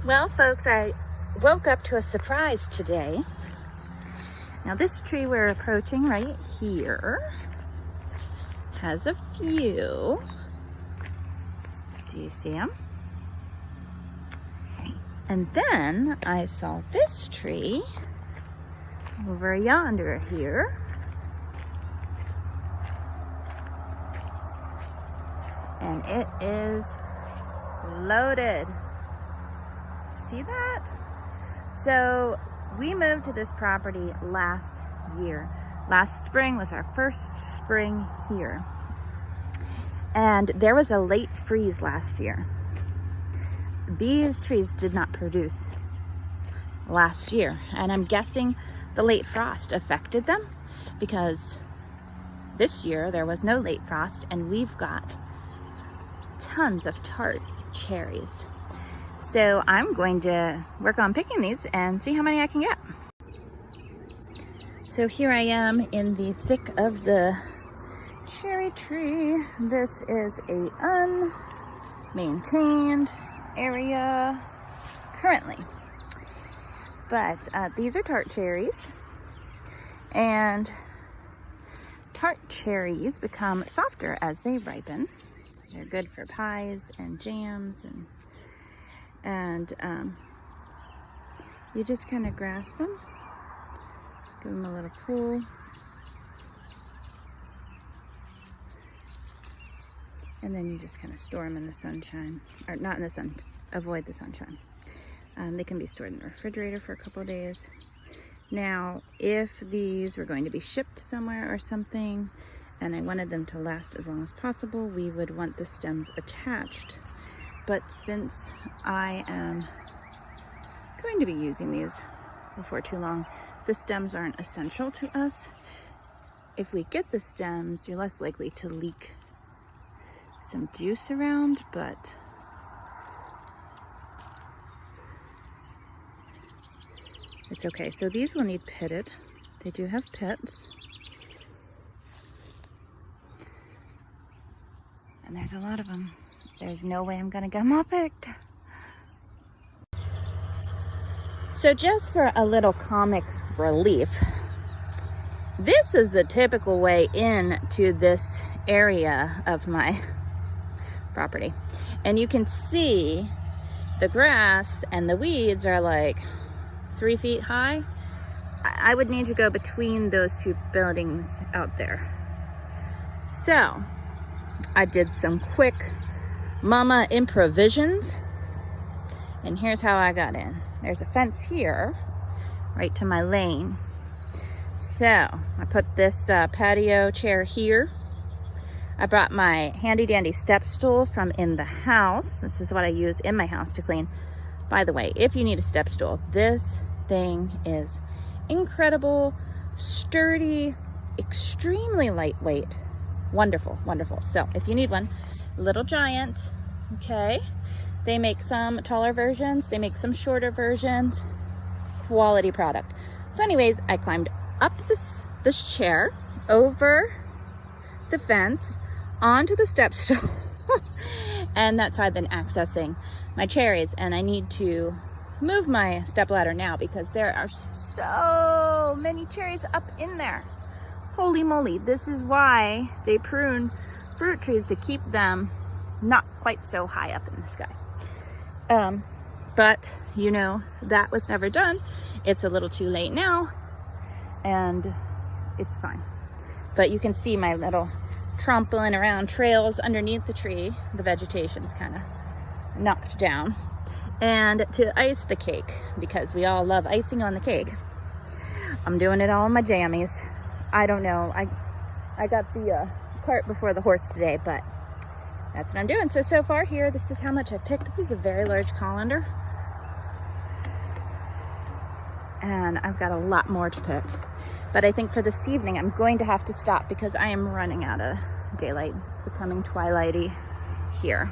Well, folks, I woke up to a surprise today. Now, this tree we're approaching right here has a few. Do you see them? And then I saw this tree over yonder here. And it is loaded. See that? So we moved to this property last year. Last spring was our first spring here. And there was a late freeze last year. These trees did not produce last year. And I'm guessing the late frost affected them because this year there was no late frost and we've got tons of tart cherries. So I'm going to work on picking these and see how many I can get. So here I am in the thick of the cherry tree. This is a unmaintained area currently. But these are tart cherries. And tart cherries become softer as they ripen. They're good for pies and jams and you just kind of grasp them, give them a little pull, and then you just kind of store them in the sunshine, or not in the sun, avoid the sunshine. They can be stored in the refrigerator for a couple of days. Now, if these were going to be shipped somewhere or something, and I wanted them to last as long as possible, we would want the stems attached. But since I am going to be using these before too long, the stems aren't essential to us. If we get the stems, you're less likely to leak some juice around, but it's okay. So these will need pitted. They do have pits. And there's a lot of them. There's no way I'm gonna get them all picked. So just for a little comic relief, this is the typical way into this area of my property. And you can see the grass and the weeds are like 3 feet high. I would need to go between those two buildings out there. So I did some quick mama improvisions, and here's how I got in. There's a fence here right to my lane. So I put this patio chair here. I brought my handy dandy step stool from in the house. This is what I use in my house to clean. By the way, if you need a step stool, this thing is incredible, sturdy, extremely lightweight. Wonderful, wonderful. So if you need one, Little Giant, okay? They make some taller versions, they make some shorter versions. Quality product. So anyways, I climbed up this chair, over the fence, onto the step stool, and that's how I've been accessing my cherries. And I need to move my step ladder now because there are so many cherries up in there. Holy moly, this is why they prune fruit trees, to keep them not quite so high up in the sky. But you know, that was never done. It's a little too late now, and it's fine. But you can see my little trampling around trails underneath the tree. The vegetation's kind of knocked down. And to ice the cake, because we all love icing on the cake, I'm doing it all in my jammies. I don't know, I got the cart before the horse today, but that's what I'm doing. So far here, this is how much I've picked. This is a very large colander. And I've got a lot more to pick. But I think for this evening, I'm going to have to stop because I am running out of daylight. It's becoming twilighty here.